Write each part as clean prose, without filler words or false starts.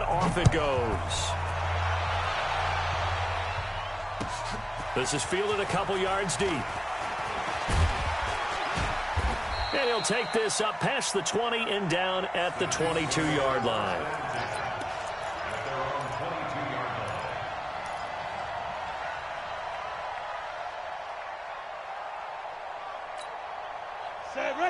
off it goes. This is fielded a couple yards deep. And he'll take this up past the 20 and down at the 22-yard line.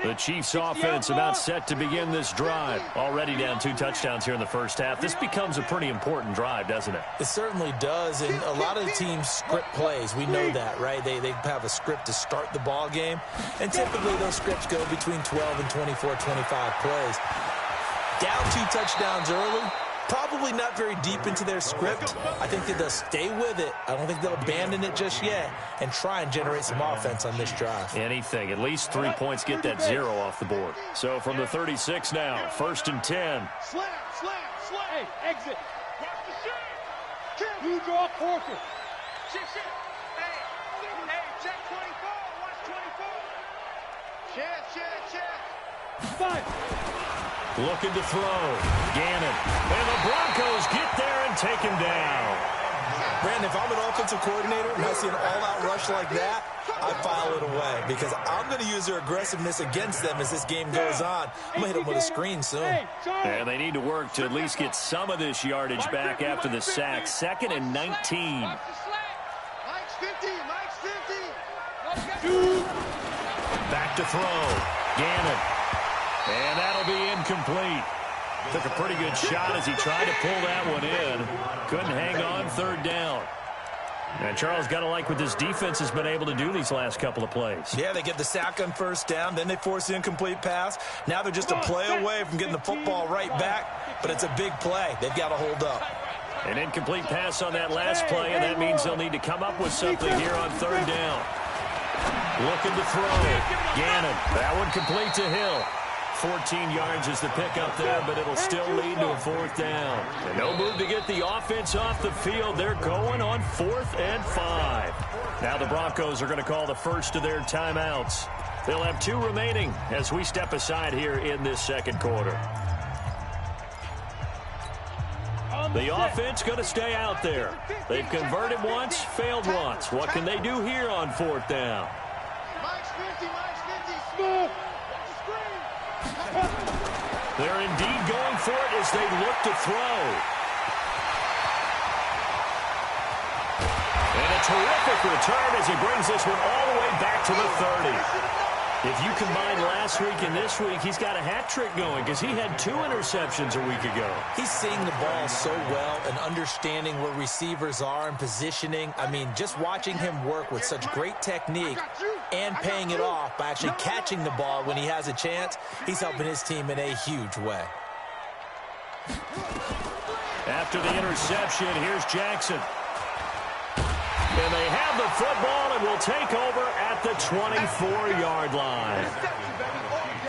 The Chiefs offense about set to begin this drive. Already down 2 touchdowns here in the first half. This becomes a pretty important drive, doesn't it? It certainly does, and a lot of the teams script plays. We know that, right? They have a script to start the ball game, and typically those scripts go between 12 and 24, 25 plays. Down 2 touchdowns early, probably not very deep into their script. I think that they'll stay with it. I don't think they'll abandon it just yet and try and generate some offense on this drive. Anything. At least 3 points, get that 0 off the board. So from the 36 now, 1st and 10. Slam. Hey, exit. You draw quarter. Shit. Hey, check 24. Watch 24. Check. 5. Looking to throw. Gannon. And the Broncos get there and take him down. Brandon, if I'm an offensive coordinator and I see an all-out rush like that, I file it away because I'm going to use their aggressiveness against them as this game goes on. I'm going to hit them with a screen soon. And they need to work to at least get some of this yardage back after the sack. 2nd and 19. Mike's 50. Back to throw. Gannon. And that'll be incomplete. Took a pretty good shot as he tried to pull that one in. Couldn't hang on 3rd down. And Charles, got to like what this defense has been able to do these last couple of plays. Yeah, they get the sack on 1st down, then they force the incomplete pass. Now they're just a play away from getting the football right back, but it's a big play. They've got to hold up. An incomplete pass on that last play, and that means they'll need to come up with something here on 3rd down. Looking to throw. Gannon. That one complete to Hill. 14 yards is the pickup there, but it'll still lead to a 4th down. And no move to get the offense off the field. They're going on 4th and 5. Now the Broncos are going to call the first of their timeouts. They'll have 2 remaining as we step aside here in this 2nd quarter. The offense going to stay out there. They've converted once, failed once. What can they do here on 4th down? Mike's 50. Smooth. They're indeed going for it as they look to throw. And a terrific return as he brings this one all the way back to the 30. If you combine last week and this week, he's got a hat trick going because he had 2 interceptions a week ago. He's seeing the ball so well and understanding where receivers are and positioning. I mean, just watching him work with such great technique and paying it off by actually catching the ball when he has a chance, he's helping his team in a huge way. After the interception, here's Jackson. And they have the football and will take over at the 24-yard line.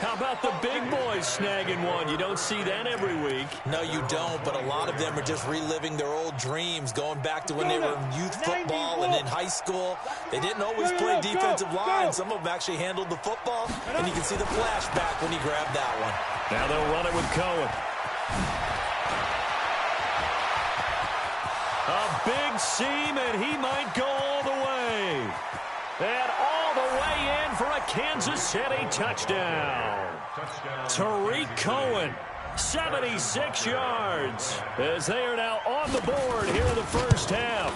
How about the big boys snagging one? You don't see that every week. No, you don't, but a lot of them are just reliving their old dreams, going back to when they were in youth football and in high school. They didn't always play defensive line. Some of them actually handled the football, and you can see the flashback when he grabbed that one. Now they'll run it with Cohen. A big seam, and he might go all the way. And all the way in for a Kansas City touchdown. Tariq Cohen, 76 yards, as they are now on the board here in the first half.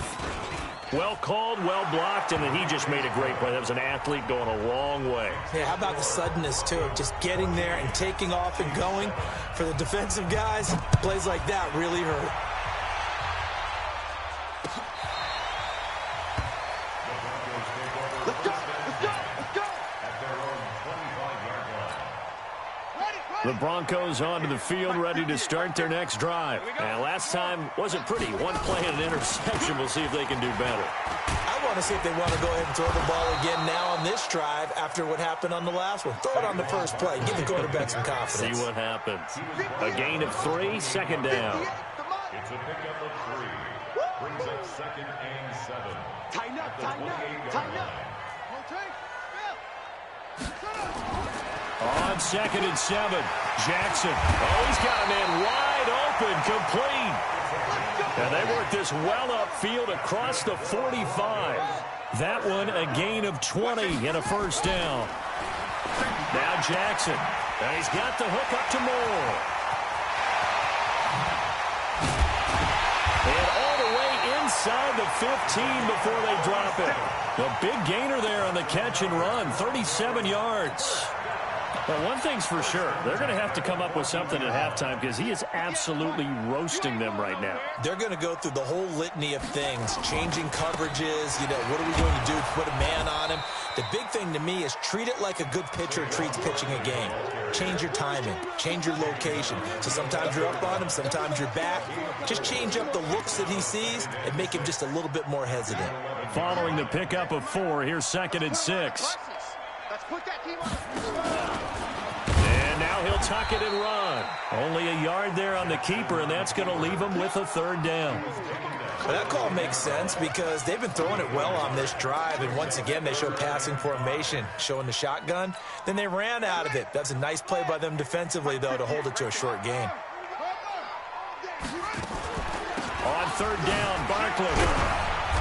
Well called, well blocked, and then he just made a great play. That was an athlete going a long way. Yeah, how about the suddenness, too? Just getting there and taking off and going. For the defensive guys, plays like that really hurt. The Broncos onto the field, ready to start their next drive. And last time wasn't pretty. One play and an interception. We'll see if they can do better. I want to see if they want to go ahead and throw the ball again now on this drive after what happened on the last one. Throw it on the first play. Give the quarterback some confidence. See what happens. A gain of 3, 2nd down. It's a pickup of 3. Brings up 2nd and 7. Tighten up. On 2nd and 7, Jackson. Oh, he's got a man wide up and complete. And they work this well upfield across the 45. That one a gain of 20 and a first down. Now Jackson. And he's got the hook up to Moore. And all the way inside the 15 before they drop it. A big gainer there on the catch and run, 37 yards. But one thing's for sure, they're going to have to come up with something at halftime because he is absolutely roasting them right now. They're going to go through the whole litany of things, changing coverages, what are we going to do to put a man on him? The big thing to me is treat it like a good pitcher treats pitching a game. Change your timing, change your location. So sometimes you're up on him, sometimes you're back. Just change up the looks that he sees and make him just a little bit more hesitant. Following the pickup of 4, here's 2nd and 6. Let's put that team on. And now he'll tuck it and run. Only a yard there on the keeper, and that's going to leave him with a 3rd down. Well, that call makes sense because they've been throwing it well on this drive, and once again they show passing formation, showing the shotgun. Then they ran out of it. That's a nice play by them defensively, though, to hold it to a short gain. On 3rd down, Barkley.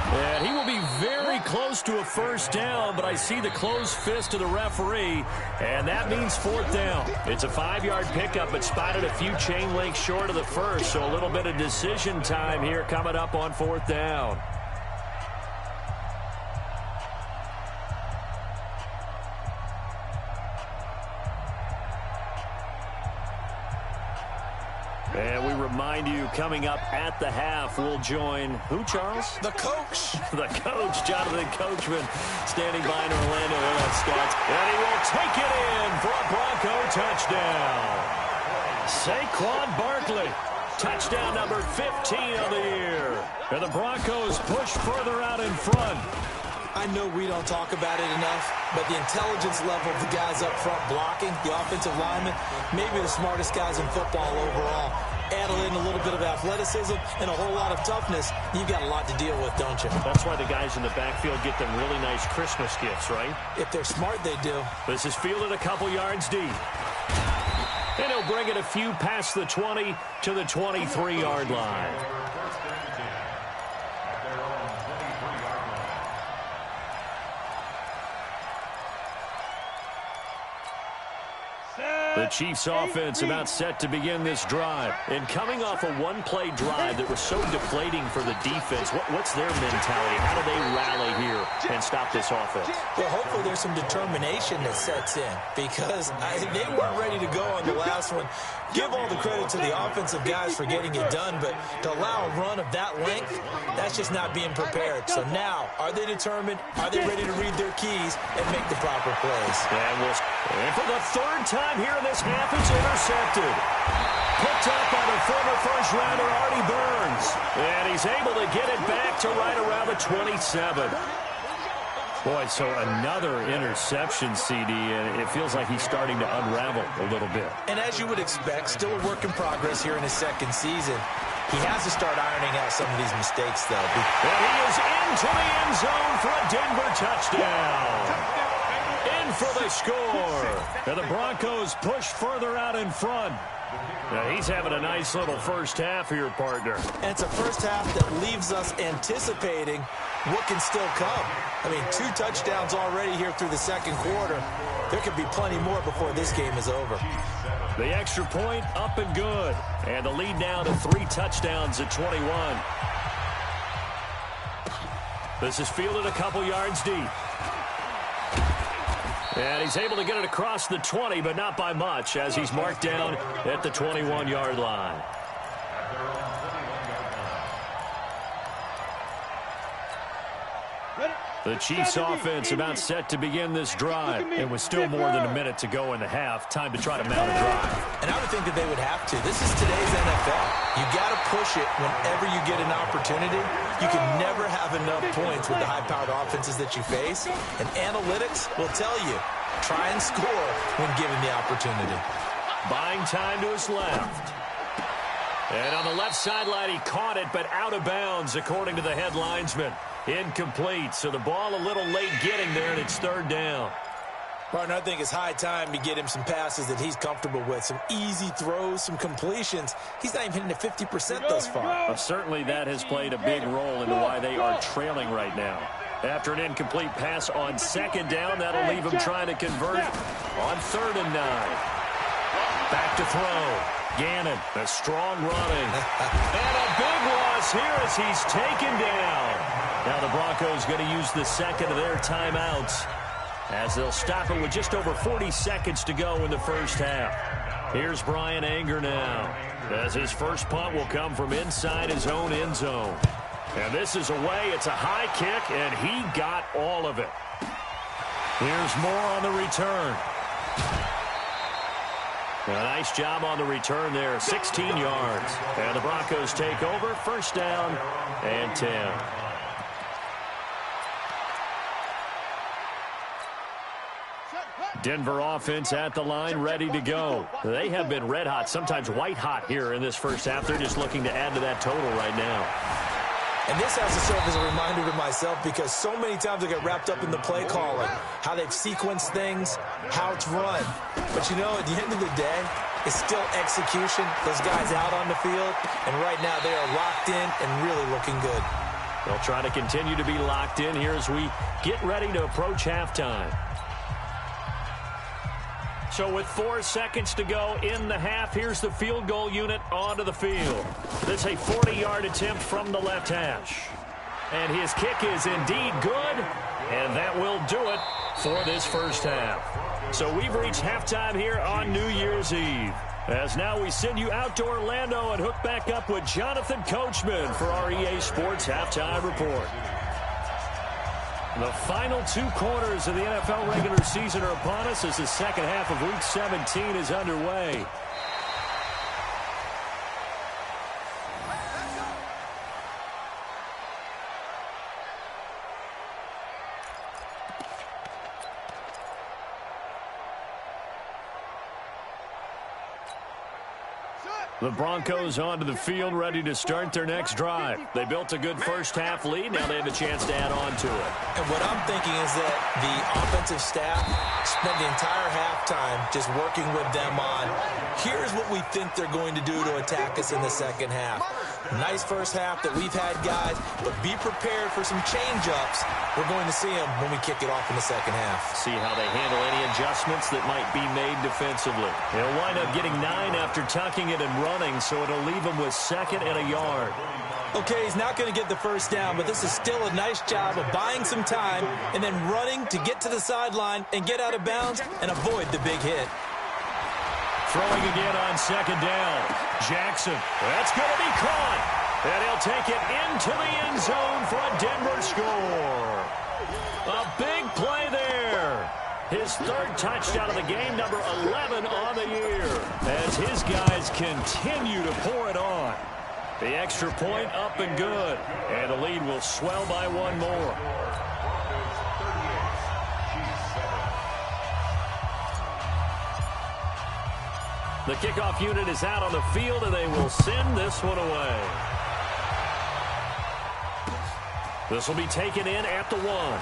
And he will be very close to a first down, but I see the closed fist of the referee, and that means 4th down. It's a 5-yard pickup, but spotted a few chain links short of the first, so a little bit of decision time here coming up on 4th down. And we remind you, coming up at the half, we'll join who, Charles? The coach. The coach, Jonathan Coachman, standing by in Orlando here on stats. And he will take it in for a Bronco touchdown. Saquon Barkley, touchdown number 15 of the year. And the Broncos push further out in front. I know we don't talk about it enough, but the intelligence level of the guys up front blocking, the offensive linemen, maybe the smartest guys in football overall. Add in a little bit of athleticism and a whole lot of toughness, you've got a lot to deal with, don't you? That's why the guys in the backfield get them really nice Christmas gifts, right? If they're smart, they do. This is fielded a couple yards deep. And he'll bring it a few past the 20 to the 23-yard line. The Chiefs offense about set to begin this drive. And coming off a one-play drive that was so deflating for the defense, what's their mentality? How do they rally here and stop this offense? Well, hopefully there's some determination that sets in because they weren't ready to go on the last one. Give all the credit to the offensive guys for getting it done, but to allow a run of that length, that's just not being prepared. So now, are they determined? Are they ready to read their keys and make the proper plays? And for the 3rd time here in this half, it's intercepted. Picked up by the former first-rounder Artie Burns. And he's able to get it back to right around the 27. Boy, so another interception, CD, and it feels like he's starting to unravel a little bit. And as you would expect, still a work in progress here in his 2nd season. He has to start ironing out some of these mistakes, though. And he is into the end zone for a Denver touchdown. In for the score. And the Broncos push further out in front. Now he's having a nice little first half here, partner. And it's a first half that leaves us anticipating what can still come. I mean, 2 touchdowns already here through the 2nd quarter. There could be plenty more before this game is over. The extra point up and good. And the lead now to 3 touchdowns at 21. This is fielded a couple yards deep. And he's able to get it across the 20, but not by much, as he's marked down at the 21-yard line. The Chiefs offense about set to begin this drive. And with still more than a minute to go in the half, time to try to mount a drive. And I would think that they would have to. This is today's NFL. You got to push it whenever you get an opportunity. You can never have enough points with the high-powered offenses that you face. And analytics will tell you, try and score when given the opportunity. Buying time to his left. And on the left sideline, he caught it, but out of bounds, according to the head linesman. Incomplete, so the ball a little late getting there, and it's 3rd down. Partner, I think it's high time to get him some passes that he's comfortable with, some easy throws, some completions. He's not even hitting at 50% thus far. Well, certainly that has played a big role into why they are trailing right now. After an incomplete pass on second down, that'll leave him trying to convert on 3rd and 9. Back to throw. Gannon, a strong running. And a big loss here as he's taken down. Now the Broncos going to use the second of their timeouts as they'll stop it with just over 40 seconds to go in the first half. Here's Bryan Anger now, as his first punt will come from inside his own end zone. And this is away. It's a high kick, and he got all of it. Here's more on the return. A nice job on the return there, 16 yards. And the Broncos take over, first down and 10. Denver offense at the line, ready to go. They have been red hot, sometimes white hot here in this first half. They're just looking to add to that total right now. And this has to serve as a reminder to myself because so many times I get wrapped up in the play calling, how they've sequenced things, how it's run. But, you know, at the end of the day, it's still execution. Those guys out on the field, and right now they are locked in and really looking good. They'll try to continue to be locked in here as we get ready to approach halftime. So with 4 seconds to go in the half, here's the field goal unit onto the field. This is a 40-yard attempt from the left hash. And his kick is indeed good, and that will do it for this first half. So we've reached halftime here on New Year's Eve. As now we send you out to Orlando and hook back up with Jonathan Coachman for our EA Sports Halftime Report. The final 2 quarters of the NFL regular season are upon us as the second half of Week 17 is underway. The Broncos onto the field, ready to start their next drive. They built a good first-half lead. Now they have a chance to add on to it. And what I'm thinking is that the offensive staff spent the entire halftime just working with them on, here's what we think they're going to do to attack us in the second half. Nice first half that we've had, guys, but be prepared for some change-ups. We're going to see them when we kick it off in the second half. See how they handle any adjustments that might be made defensively. He'll wind up getting 9 after tucking it and running, so it'll leave him with 2nd and a yard. Okay, he's not going to get the first down, but this is still a nice job of buying some time and then running to get to the sideline and get out of bounds and avoid the big hit. Throwing again on 2nd down. Jackson, that's going to be caught. And he'll take it into the end zone for a Denver score. A big play there. His 3rd touchdown of the game, number 11 on the year, as his guys continue to pour it on. The extra point up and good, and the lead will swell by 1 more. The kickoff unit is out on the field, and they will send this one away. This will be taken in at the 1.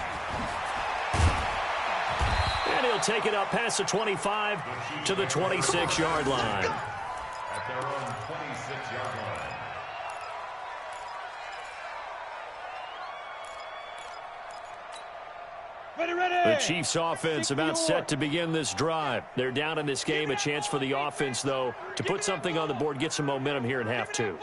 And he'll take it up past the 25 to the 26-yard line. At their own 26-yard line. The Chiefs offense about set to begin this drive. They're down in this game. A chance for the offense, though, to put something on the board, get some momentum here in half 2.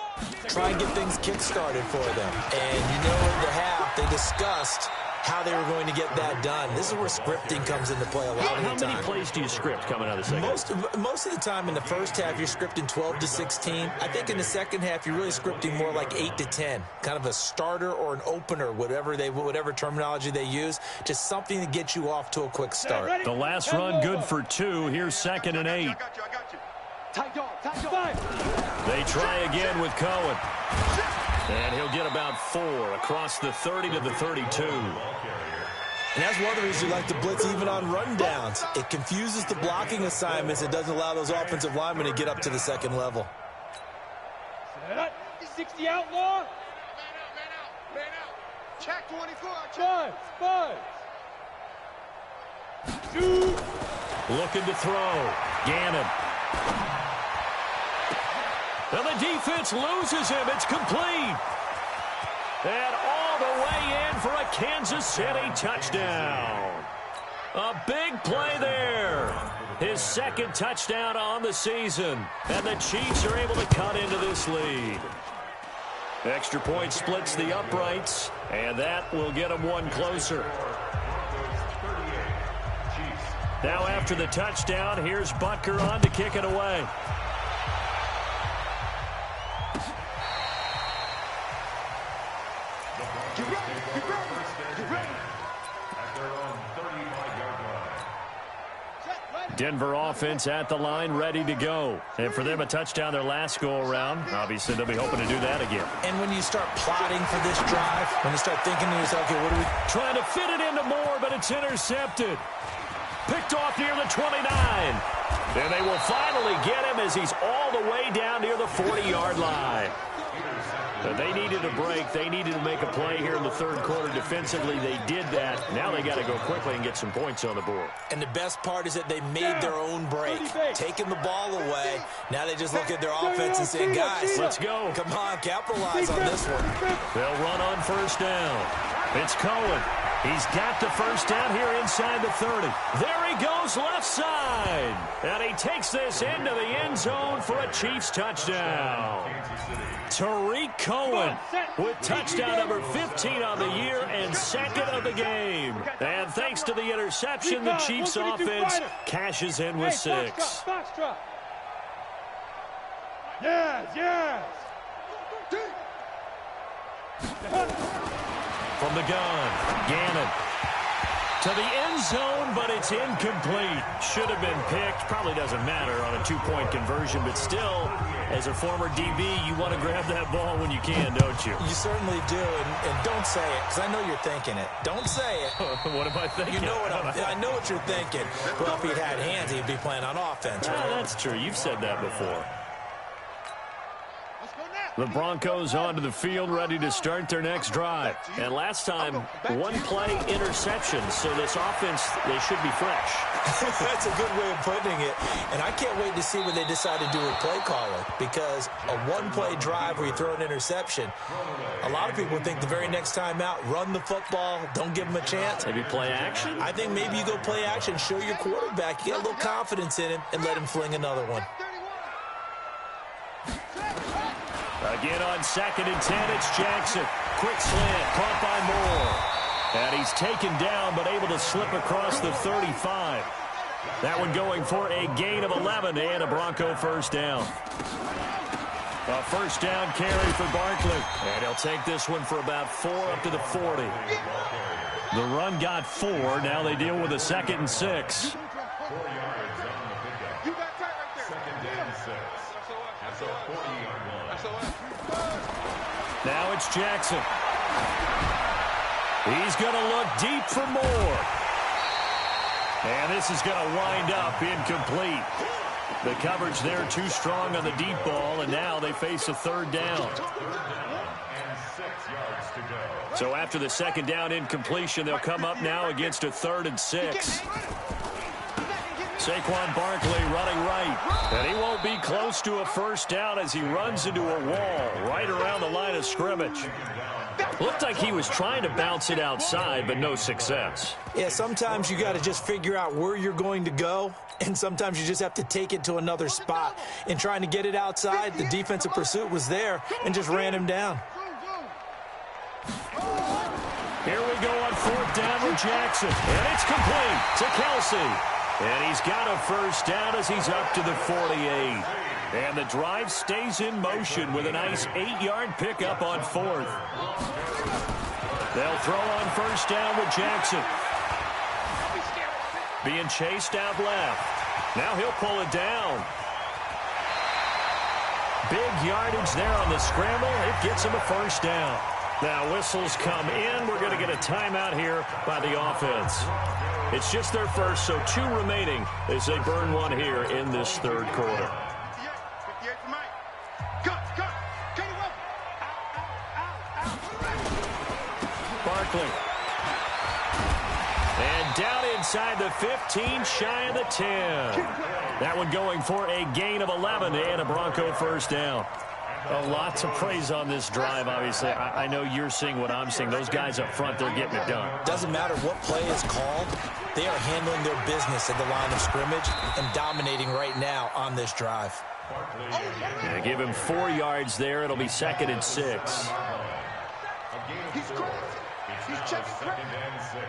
Try and get things kick-started for them. And you know, in the half, they discussed how they were going to get that done. This is where scripting comes into play a lot of the time. How many plays do you script coming out of the second? Most of the time in the first half, you're scripting 12 to 16. I think in the second half, you're really scripting more like 8 to 10. Kind of a starter or an opener, whatever terminology they use. Just something to get you off to a quick start. The last run good for 2. Here's 2nd and 8. They try again with Cohen. And he'll get about 4 across the 30 to the 32. And that's one of the reasons you like to blitz even on rundowns. It confuses the blocking assignments. It doesn't allow those offensive linemen to get up to the second level. 60 outlaw. Man out. Check 24. Check. Five. Looking to throw. Gannon. And the defense loses him. It's complete. And all the way in for a Kansas City touchdown. A big play there. His second touchdown on the season. And the Chiefs are able to cut into this lead. Extra point splits the uprights, and that will get them one closer. Now after the touchdown, here's Butker on to kick it away. Denver offense at the line, ready to go. And for them, a touchdown their last go-around. Obviously, they'll be hoping to do that again. And when you start plotting for this drive, when you start thinking to yourself, okay, what are we... Trying to fit it into Moore, but it's intercepted. Picked off near the 29. And they will finally get him as he's all the way down near the 40-yard line. But they needed a break. They needed to make a play here in the third quarter defensively. They did that. Now they got to go quickly and get some points on the board. And the best part is that they made their own break, taking the ball away. Now they just look at their offense and say, guys, let's go. Come on, capitalize on this one. They'll run on first down. It's Cohen. He's got the first down here inside the 30. There he goes left side. And he takes this into the end zone for a Chiefs touchdown. Tariq Cohen with touchdown number 15 on the year and second of the game. And thanks to the interception, the Chiefs offense cashes in with 6. Yes. From the gun, Gannon to the end zone, but it's incomplete. Should have been picked. Probably doesn't matter on a two-point conversion, but still, as a former DB, you want to grab that ball when you can, don't you? You certainly do, and don't say it, because I know you're thinking it. Don't say it. What am I thinking? You know what I know what you're thinking. Well, if he'd had hands, he'd be playing on offense. Right? That's true. You've said that before. The Broncos onto the field, ready to start their next drive. And last time, one-play interception, so this offense, they should be fresh. That's a good way of putting it. And I can't wait to see what they decide to do with play calling, because a one-play drive where you throw an interception, a lot of people think the very next time out, run the football, don't give them a chance. Maybe play action? I think maybe you go play action, show your quarterback, you get a little confidence in him, and let him fling another one. Again on 2nd and 10, it's Jackson. Quick slant, caught by Moore. And he's taken down, but able to slip across the 35. That one going for a gain of 11 and a Bronco first down. A first down carry for Barkley. And he'll take this one for about 4 up to the 40. The run got 4. Now they deal with a 2nd and 6. Now it's Jackson. He's going to look deep for Moore. And this is going to wind up incomplete. The coverage there too strong on the deep ball, and now they face a third down. So after the second down incompletion, they'll come up now against a 3rd and 6. Saquon Barkley running right. And he won't be close to a first down as he runs into a wall right around the line of scrimmage. Looked like he was trying to bounce it outside, but no success. Yeah, sometimes you got to just figure out where you're going to go, and sometimes you just have to take it to another spot. In trying to get it outside, the defensive pursuit was there and just ran him down. Here we go on 4th down with Jackson. And it's complete to Kelsey. And he's got a first down as he's up to the 48. And the drive stays in motion with a nice 8-yard pickup on 4th. They'll throw on first down with Jackson. Being chased out left. Now he'll pull it down. Big yardage there on the scramble. It gets him a first down. Now whistles come in. We're going to get a timeout here by the offense. It's just their first, so 2 remaining as they burn one here in this third quarter. Barkley. And down inside the 15, shy of the 10. That one going for a gain of 11 and a Bronco first down. Lots of praise on this drive, obviously. I know you're seeing what I'm seeing. Those guys up front, they're getting it done. Doesn't matter what play is called. They are handling their business at the line of scrimmage and dominating right now on this drive. Yeah, give him 4 yards there. It'll be 2nd and 6. He's crazy. He's checking Second and 6.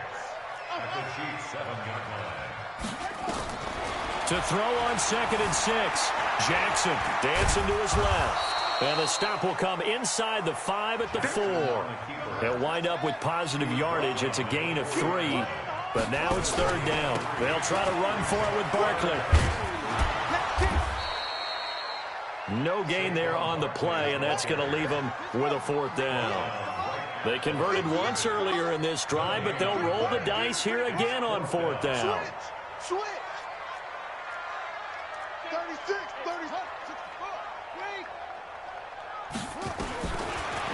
At the Chiefs' 7-yard line. To throw on 2nd and 6. Jackson dancing to his left. And the stop will come inside the 5 at the 4. They'll wind up with positive yardage. It's a gain of 3. But now it's 3rd down. They'll try to run for it with Barkley. No gain there on the play, and that's going to leave them with a 4th down. They converted once earlier in this drive, but they'll roll the dice here again on 4th down. Switch. 36, 36.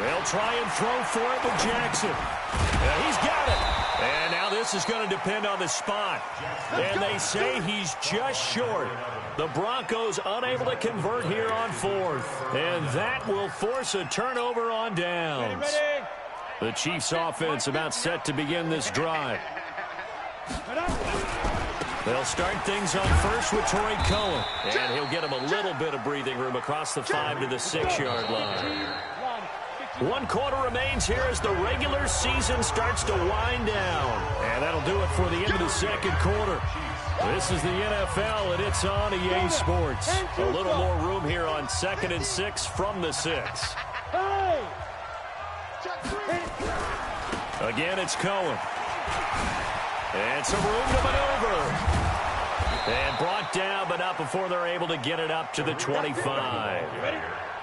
They'll try and throw for it with Jackson. Yeah, he's got it. And now this is going to depend on the spot. And they say he's just short. The Broncos unable to convert here on 4th. And that will force a turnover on downs. The Chiefs offense about set to begin this drive. They'll start things on first with Torrey Cohen. And he'll get him a little bit of breathing room across the 5 to the 6-yard line. 1 quarter remains here as the regular season starts to wind down. And that'll do it for the end of the 2nd quarter. This is the NFL, and it's on EA Sports. A little more room here on 2nd and 6 from the 6. Again, it's Cohen. And some room to maneuver. And brought down, but not before they're able to get it up to the 25.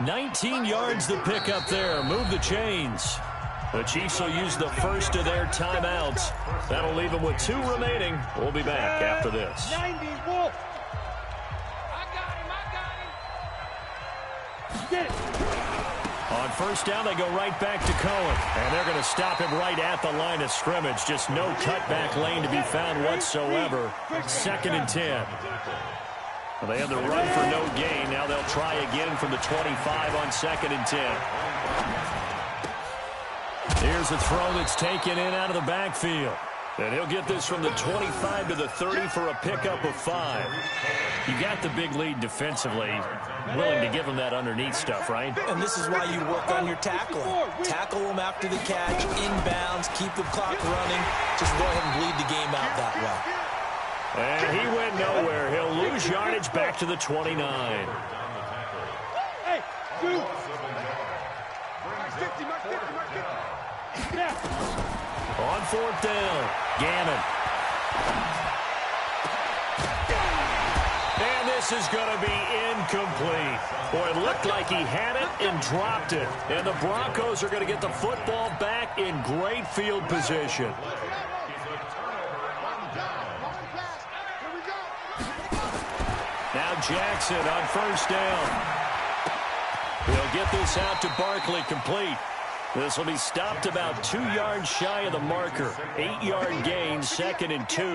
19 yards to pick up there. Move the chains. The Chiefs will use the first of their timeouts. That'll leave them with 2 remaining. We'll be back after this. 90, Wolf. I got him. Get it. On first down, they go right back to Cohen. And they're going to stop him right at the line of scrimmage. Just no cutback lane to be found whatsoever. 2nd and 10. Well, they had the run for no gain. Now they'll try again from the 25 on 2nd and 10. Here's a throw that's taken in out of the backfield. And he'll get this from the 25 to the 30 for a pickup of 5. You got the big lead defensively. Willing to give them that underneath stuff, right? And this is why you work on your tackling. Tackle them after the catch, inbounds, keep the clock running. Just go ahead and bleed the game out that way. And he went nowhere. He'll lose yardage back to the 29. Hey, dude. Mark 50, Mark 50, Mark 50. Yeah. On 4th down, Gannon. And this is going to be incomplete. Boy, it looked like he had it and dropped it. And the Broncos are going to get the football back in great field position. Now Jackson on first down. He'll get this out to Barkley, complete. This will be stopped about 2 yards shy of the marker. 8-yard gain, 2nd and 2.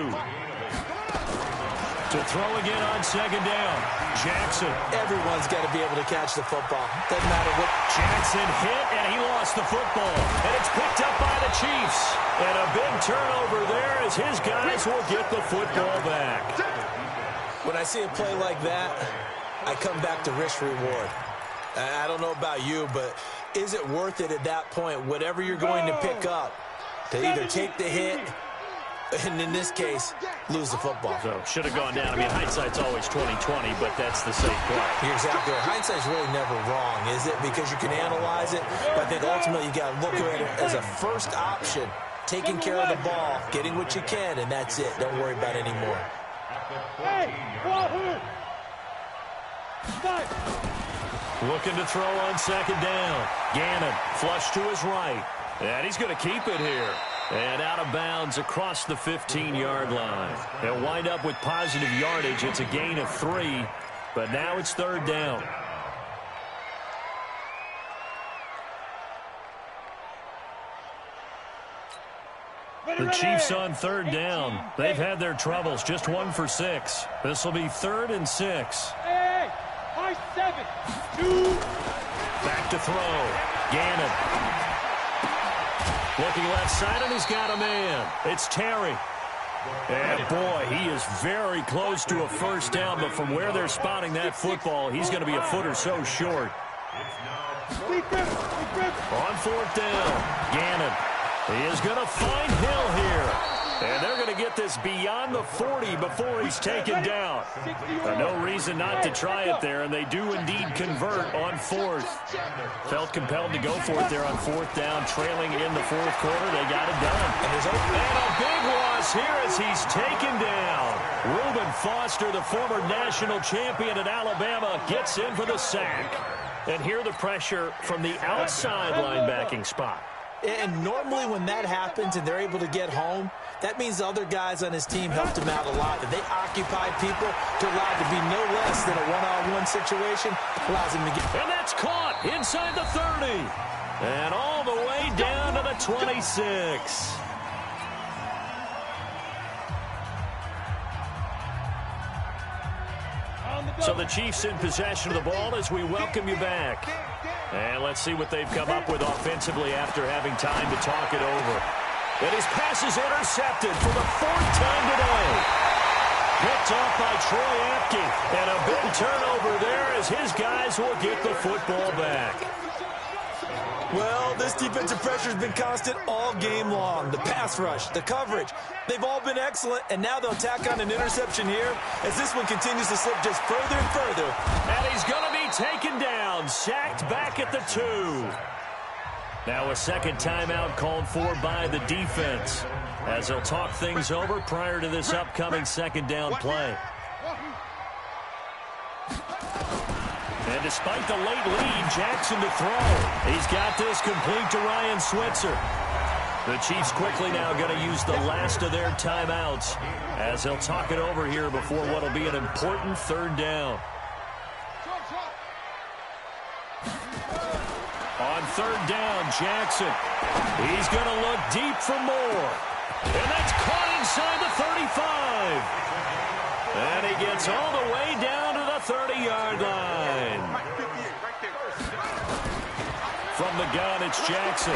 To throw again on 2nd down. Jackson. Everyone's got to be able to catch the football. Doesn't matter what. Jackson hit, and he lost the football. And it's picked up by the Chiefs. And a big turnover there as his guys will get the football back. When I see a play like that, I come back to risk-reward. I don't know about you, but is it worth it at that point, whatever you're going to pick up, to either take the hit, and in this case, lose the football? So, should have gone down. I mean, hindsight's always 20/20, but that's the safe play. You're exactly right. Hindsight's really never wrong, is it? Because you can analyze it, but I think ultimately you got to look at it as a first option, taking care of the ball, getting what you can, and that's it. Don't worry about it anymore. Hey, Wahoo! Looking to throw on 2nd down. Gannon, flush to his right. And he's going to keep it here. And out of bounds across the 15-yard line. They'll wind up with positive yardage. It's a gain of 3, but now it's 3rd down. The Chiefs on third down. They've had their troubles. Just 1 for 6. This will be 3rd and 6. Hey, high 7, 2. Back to throw. Gannon. Looking left side, and he's got a man. It's Terry. And, boy, he is very close to a first down, but from where they're spotting that football, he's going to be a foot or so short. On 4th down, Gannon. He is going to find Hill here. And they're going to get this beyond the 40 before he's taken down. No reason not to try it there, and they do indeed convert on 4th. Felt compelled to go for it there on 4th down, trailing in the 4th quarter. They got it done. And a big loss here as he's taken down. Reuben Foster, the former national champion at Alabama, gets in for the sack. And here the pressure from the outside linebacking spot. And normally when that happens and they're able to get home, that means the other guys on his team helped him out a lot. That they occupy people to allow it to be no less than a one-on-one situation. Allows him to get... And that's caught inside the 30. And all the way down to the 26. So the Chiefs in possession of the ball as we welcome you back. And let's see what they've come up with offensively after having time to talk it over. And his pass is intercepted for the 4th time today. Picked off by Troy Apke. And a big turnover there as his guys will get the football back. Well, this defensive pressure has been constant all game long. The pass rush, the coverage, they've all been excellent, and now they'll tack on an interception here as this one continues to slip just further and further. And he's going to be taken down, sacked back at the 2. Now a second timeout called for by the defense as they'll talk things over prior to this upcoming second down play. And despite the late lead, Jackson to throw. He's got this complete to Ryan Switzer. The Chiefs quickly now going to use the last of their timeouts as they'll talk it over here before what will be an important 3rd down. On 3rd down, Jackson. He's going to look deep for more. And that's caught inside the 35. And he gets all the way down to the 30-yard line. From the gun, it's Jackson.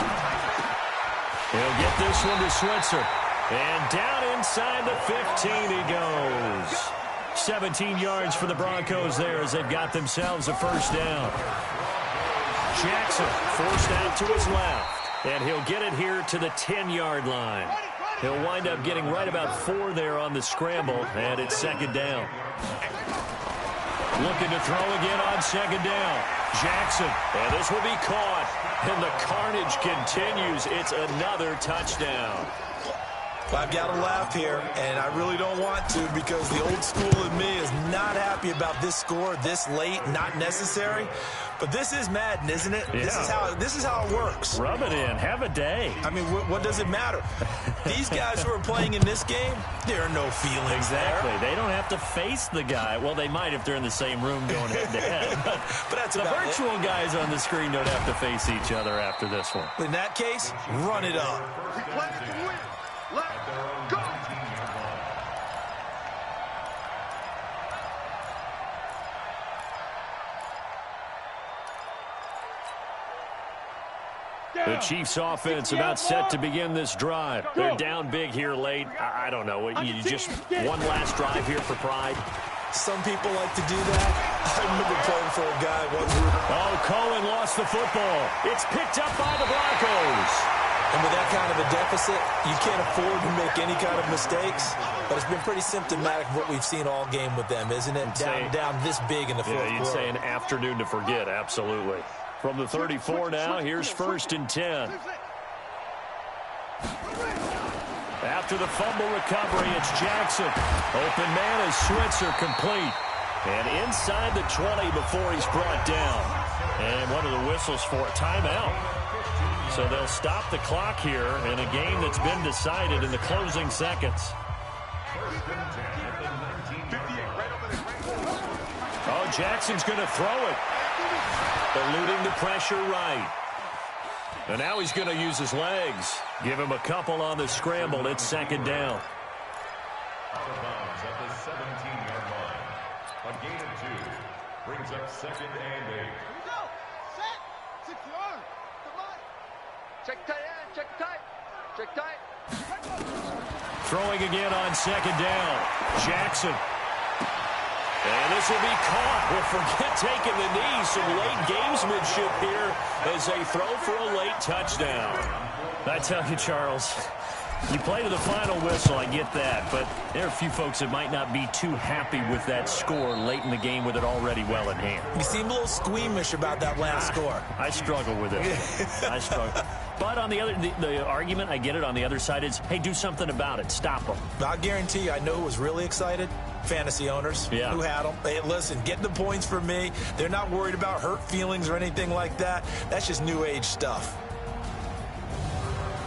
He'll get this one to Switzer. And down inside the 15 he goes. 17 yards for the Broncos there as they've got themselves a first down. Jackson forced out to his left. And he'll get it here to the 10-yard line. He'll wind up getting right about 4 there on the scramble, and it's 2nd down. Looking to throw again on 2nd down. Jackson, and this will be caught. And the carnage continues. It's another touchdown. I've got to laugh here, and I really don't want to because the old school in me is not happy about this score this late, not necessary. But this is Madden, isn't it? Yeah. This is how it works. Rub it in. Have a day. I mean, what does it matter? These guys who are playing in this game, there are no feelings Exactly. there. They don't have to face the guy. Well, they might if they're in the same room going head-to-head. But that's the about virtual guys on the screen don't have to face each other after this one. In that case, run it up. Let's go. The Chiefs offense about set to begin this drive. They're down big here late. I don't know. You just one last drive here for pride. Some people like to do that. I remember playing for a guy once. Oh, Cohen lost the football. It's picked up by the Broncos. And with that kind of a deficit, you can't afford to make any kind of mistakes. But it's been pretty symptomatic of what we've seen all game with them, isn't it? Down this big in the fourth quarter. You'd say an afternoon to forget, absolutely. From the 34 now, here's 1st and 10. After the fumble recovery, it's Jackson. Open man is Switzer complete. And inside the 20 before he's brought down. And what are the whistles for? Timeout. So they'll stop the clock here in a game that's been decided in the closing seconds. Oh, Jackson's going to throw it. Eluding the pressure right. And now he's going to use his legs. Give him a couple on the scramble. It's second down. Out of bounds at the 17-yard line. A gain of 2 brings up second and 8. Go. Set. Secure. Come on. Check tight end. Check tight. Check tight. Throwing again on second down. Jackson. And this will be caught. Well, forget taking the knee. Some late gamesmanship here as they throw for a late touchdown. I tell you, Charles, you play to the final whistle, I get that. But there are a few folks that might not be too happy with that score late in the game with it already well in hand. You seem a little squeamish about that last score. I struggle with it. I struggle. But on the other, the argument, I get it, on the other side is, hey, do something about it. Stop them. I guarantee you, I know who was really excited. Fantasy owners who had them. Hey, listen, get the points for me. They're not worried about hurt feelings or anything like that. That's just new age stuff.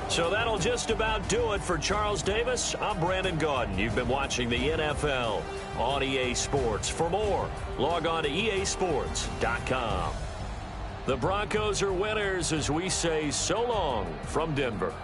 So that'll just about do it for Charles Davis. I'm Brandon Gaudin. You've been watching the NFL on EA Sports. For more, log on to easports.com. The Broncos are winners as we say so long from Denver.